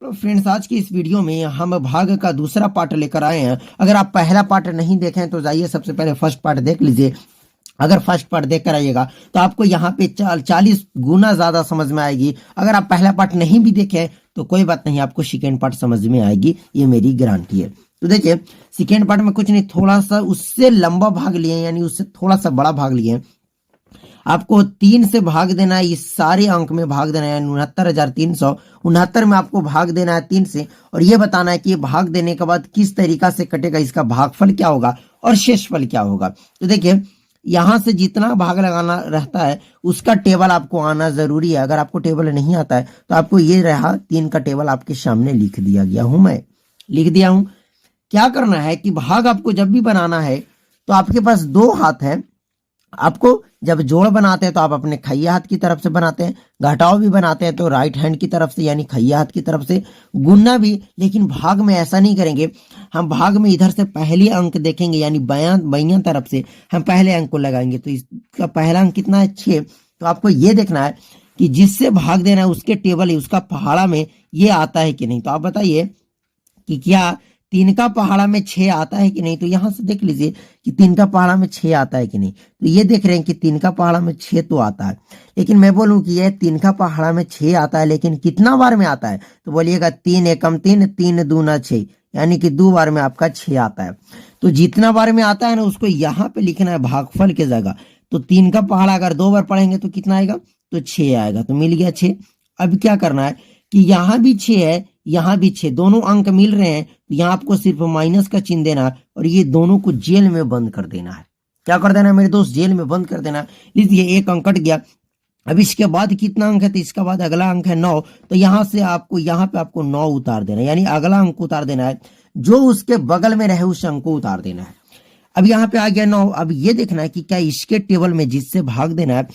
तो फ्रेंड्स, आज की इस वीडियो में हम भाग का दूसरा पार्ट लेकर आए हैं। अगर आप पहला पार्ट नहीं देखें तो जाइए सबसे पहले फर्स्ट पार्ट देख लीजिए। अगर फर्स्ट पार्ट देख कर आइएगा तो आपको यहाँ पे 40 गुना ज्यादा समझ में आएगी। अगर आप पहला पार्ट नहीं भी देखें तो कोई बात नहीं, आपको सेकेंड पार्ट समझ में आएगी, ये मेरी गारंटी है। तो देखिए, सेकेंड पार्ट में कुछ नहीं, थोड़ा सा उससे लंबा भाग लिए, यानी उससे थोड़ा सा बड़ा भाग लिए। आपको 3 से भाग देना है, इस सारे अंक में भाग देना है 69,369 में आपको भाग देना है 3 से, और ये बताना है कि ये भाग देने के बाद किस तरीका से कटेगा, इसका भागफल क्या होगा और शेषफल क्या होगा। तो देखिए, यहां से जितना भाग लगाना रहता है उसका टेबल आपको आना जरूरी है। अगर आपको टेबल नहीं आता है तो आपको ये रहा 3 का टेबल आपके सामने लिख दिया गया हूं, मैं लिख दिया हूं। क्या करना है कि भाग आपको जब भी बनाना है तो आपके पास 2 हाथ है। आपको जब जोड़ बनाते हैं तो आप अपने खैया हाथ की तरफ से बनाते हैं, घटाव भी बनाते हैं तो राइट हैंड की तरफ से यानी खैया हाथ की तरफ से, गुना भी। लेकिन भाग में ऐसा नहीं करेंगे, हम भाग में इधर से पहले अंक देखेंगे, यानी बायां तरफ से हम पहले अंक को लगाएंगे। तो इसका पहला अंक कितना है, 6। तो आपको ये देखना है कि जिससे भाग देना है उसके टेबल है, उसका पहाड़ा में ये आता है कि नहीं। तो आप बताइए कि क्या 3 का पहाड़ा में 6 आता है कि नहीं। तो यहां से देख लीजिए कि 3 का पहाड़ा में 6 आता है कि नहीं। तो ये देख रहे हैं कि 3 का पहाड़ा में 6 तो आता है, लेकिन मैं बोलूं कि ये 3 का पहाड़ा में 6 आता है, लेकिन कितना बार में आता है। तो बोलिएगा 3 एकम 3, 3 दूना 6, यानी कि 2 बार में आपका 6 आता है। तो जितना बार में आता है ना उसको यहाँ पे लिखना है भागफल के जगह। तो 3 का पहाड़ा अगर 2 बार पढ़ेंगे तो कितना आएगा, तो 6 आएगा। तो मिल गया 6। अब क्या करना है कि यहाँ भी 6 है, यहाँ भी 6, दोनों अंक मिल रहे हैं। तो यहाँ आपको सिर्फ माइनस का चिन्ह देना है और ये दोनों को जेल में बंद कर देना है। क्या कर देना है मेरे दोस्त, जेल में बंद कर देना है। लीजिए, एक अंक कट गया। अब इसके बाद कितना अंक है, तो इसके बाद अगला अंक है 9। तो यहाँ से आपको यहाँ पे आपको 9 उतार देना है, यानी अगला अंक उतार देना है, जो उसके बगल में रहे उस अंक को उतार देना है। अब यहाँ पे आ गया 9। अब ये देखना है कि क्या इसके टेबल में जिससे भाग देना है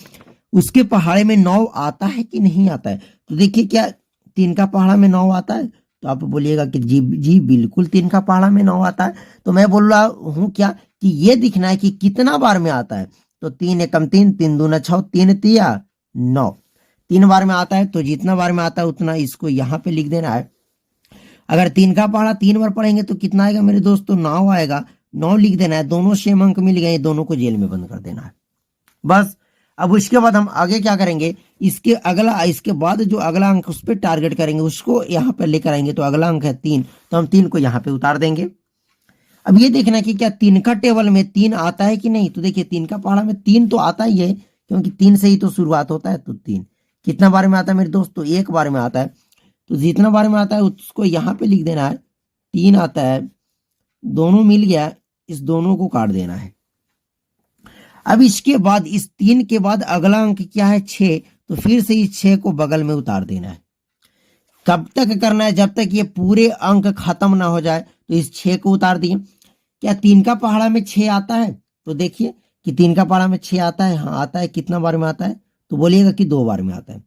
उसके पहाड़े में 9 आता है कि नहीं आता है। तो देखिए, क्या 3 का पहाड़ा में 9 आता है। तो आप बोलिएगा कि जी जी बिल्कुल 3 का पहाड़ा में 9 आता है। तो मैं बोल रहा हूं क्या कि ये दिखना है कि कितना बार में आता है। तो 3 एकम 3, 3 दूना 6, 3 तिया 9, 3 बार में आता है। तो जितना बार में आता है उतना इसको यहाँ पे लिख देना है। अगर 3 का पहाड़ा 3 बार पढ़ेंगे तो कितना आएगा मेरे दोस्तों, 9 आएगा। 9 लिख देना है, दोनों सेम अंक मिल गए, दोनों को जेल में बंद कर देना है, बस। अब उसके बाद हम आगे क्या करेंगे, इसके बाद जो अगला अंक उस पर टारगेट करेंगे उसको यहाँ पर लेकर आएंगे। तो अगला अंक है 3, तो हम 3 को यहाँ पे उतार देंगे। अब ये देखना कि क्या 3 का टेबल में 3 आता है कि नहीं। तो देखिए, 3 का पहाड़ा में 3 तो आता ही है, क्योंकि 3 से ही तो शुरुआत होता है। तो 3 कितना बार में आता है मेरे दोस्त, तो 1 बार में आता है। तो जितना बार में आता है उसको यहाँ पे लिख देना है, 3 आता है, दोनों मिल गया, इस दोनों को काट देना है। अब इसके बाद इस 3 के बाद अगला अंक क्या है, 6। तो फिर से इस 6 को बगल में उतार देना है। कब तक करना है, जब तक ये पूरे अंक खत्म ना हो जाए। तो इस 6 को उतार दिए। क्या 3 का पहाड़ा में 6 आता है। तो देखिए कि 3 का पहाड़ा में 6 आता है, हाँ आता है। कितना बार में आता है, तो बोलिएगा कि 2 बार में आता है।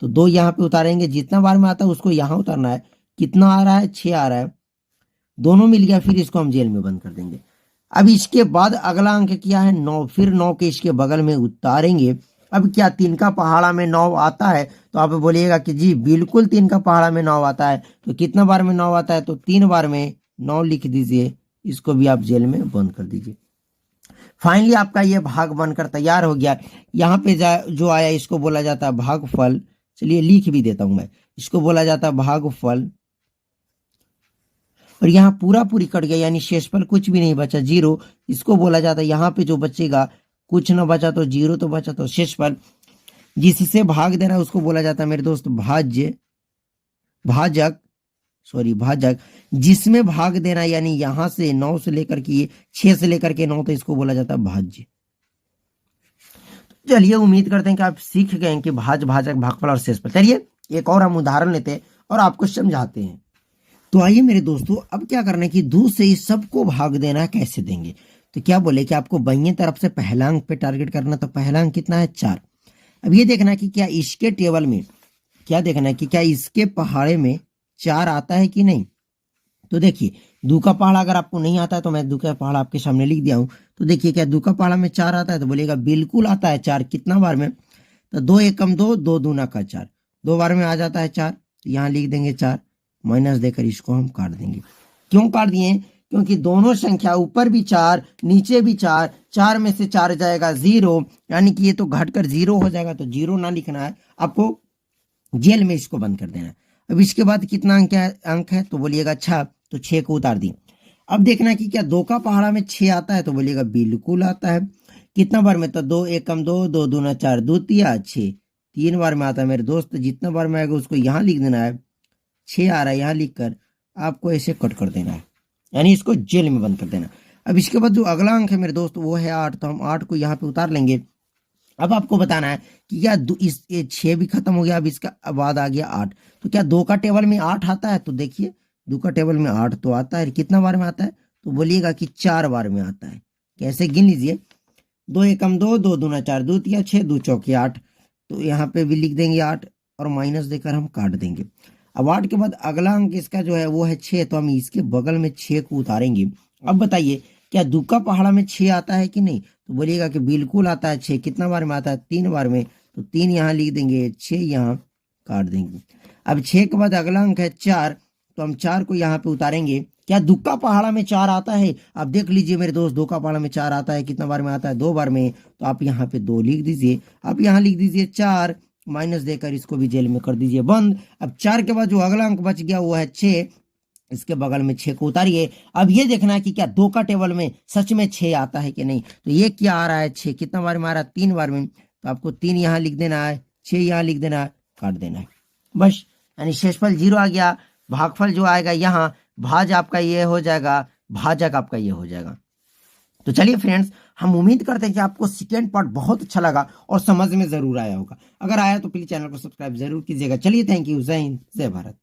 तो 2 यहाँ पे उतारेंगे, जितना बार में आता है उसको यहाँ उतारना है। कितना आ रहा है, 6 आ रहा है, दोनों मिल गया। फिर इसको हम जेल में बंद कर देंगे। अब इसके बाद अगला अंक क्या है, 9। फिर 9 के इसके बगल में उतारेंगे। अब क्या 3 का पहाड़ा में 9 आता है। तो आप बोलिएगा कि जी बिल्कुल 3 का पहाड़ा में 9 आता है। तो कितना बार में 9 आता है, तो 3 बार में 9 लिख दीजिए, इसको भी आप जेल में बंद कर दीजिए। फाइनली आपका ये भाग बनकर तैयार हो गया। यहाँ पे जो आया इसको बोला जाता है भागफल। चलिए लिख भी देता हूं मैं, इसको बोला जाता है भागफल। और यहाँ पूरा पूरी कट गया, यानी शेषफल कुछ भी नहीं बचा, 0। इसको बोला जाता है, यहाँ पे जो बचेगा कुछ ना बचा तो 0 तो बचा तो शेषफल। जिससे भाग देना है उसको बोला जाता है मेरे दोस्त भाजक। जिसमें भाग देना, यानी यहां से 9 से लेकर के 6 से लेकर के 9, तो इसको बोला जाता है भाज्य। चलिए, उम्मीद करते हैं कि आप सीख गए कि भाजक, भागफल और शेषफल। चलिए एक और हम उदाहरण लेते हैं और आपको समझाते हैं। तो आइए मेरे दोस्तों, अब क्या करना है कि 2 से इस सबको भाग देना कैसे देंगे। तो क्या बोले कि आपको बाईं तरफ से पहला अंक पे टारगेट करना। तो पहला अंक कितना है, 4। अब ये देखना है कि क्या इसके टेबल में, क्या देखना है कि क्या इसके पहाड़े में 4 आता है कि नहीं। तो देखिए, 2 का पहाड़ा अगर आपको नहीं आता है तो मैं 2 का पहाड़ा आपके सामने लिख दिया हूं। तो देखिए, क्या 2 का पहाड़ा में 4 आता है। तो बोलिएगा बिल्कुल आता है 4। कितना बार में, तो 2 एकम 2, 2 दूना का 4, 2 बार में आ जाता है 4। तो यहाँ लिख देंगे 4। माइनस देकर इसको हम काट देंगे। क्यों काट दिए? क्योंकि दोनों संख्या ऊपर भी 4 नीचे भी 4, 4 में से 4 जाएगा 0, यानी कि ये तो घटकर 0 हो जाएगा, तो 0 ना लिखना है आपको, जेल में इसको बंद कर देना है। अब इसके बाद कितना अंक है तो बोलिएगा अच्छा, तो 6 को उतार दिए। अब देखना कि क्या 2 का पहाड़ा में 6 आता है तो बोलिएगा बिल्कुल आता है। कितना बार में? तो 2 एकम 2, 2 दूना 4, 2 तिया 6, 3 बार में आता है मेरे दोस्त। जितना बार में आएगा उसको यहाँ लिख देना है, 6 आ रहा है यहाँ लिख कर आपको ऐसे कट कर देना है, यानी इसको जेल में बंद कर देना। अब इसके बाद जो अगला अंक है मेरे दोस्त वो है 8, तो हम 8 को यहाँ पे उतार लेंगे। अब आपको बताना है कि क्या इस 6 भी खत्म हो गया, अब इसका बाद आ गया 8, तो क्या 2 का टेबल में 8 आता है? तो देखिए 2 का टेबल में 8 तो आता है, कितना बार में आता है? तो बोलिएगा कि 4 बार में आता है। कैसे? गिन लीजिए, 2 एकम 2, 2 दूना 4, 2 तिया 6, 2 चौके 8, तो यहाँ पे भी लिख देंगे 8 और माइनस देकर हम काट देंगे। अब 8 के बाद अगला अंक इसका जो है वो है 6, तो हम इसके बगल में 6 को उतारेंगे। अब बताइए क्या 2 का पहाड़ा में 6 आता है कि नहीं? तो बोलिएगा कि बिल्कुल आता है 6। कितना बार में आता है? 3 बार में, तो 3 यहाँ लिख देंगे, 6 यहाँ काट देंगे। अब 6 के बाद अगला अंक है 4, तो हम 4 को यहाँ पे उतारेंगे। क्या 2 का पहाड़ा में 4 आता है? अब देख लीजिए मेरे दोस्त, 2 का पहाड़ा में 4 आता है। कितना बार में आता है? 2 बार में, तो आप यहाँ पे 2 लिख दीजिए। अब यहाँ लिख दीजिए 4, माइनस देकर इसको भी जेल में कर दीजिए बंद। अब 4 के बाद जो अगला अंक बच गया वो है 6, इसके बगल में 6 को उतारिए। अब ये देखना है कि क्या 2 का टेबल में सच में 6 आता है कि नहीं। तो ये क्या आ रहा है? 6 कितना बार में आ रहा है? 3 बार में, तो आपको 3 यहाँ लिख देना है, 6 यहाँ लिख देना है, काट देना है बस। यानी शेषफल 0 आ गया। भागफल जो आएगा यहाँ, भाज आपका ये हो जाएगा, भाजक आपका ये हो जाएगा। तो चलिए फ्रेंड्स, हम उम्मीद करते हैं कि आपको सेकेंड पार्ट बहुत अच्छा लगा और समझ में जरूर आया होगा। अगर आया तो प्लीज चैनल को सब्सक्राइब जरूर कीजिएगा। चलिए, थैंक यू। जय हिंद, जय भारत।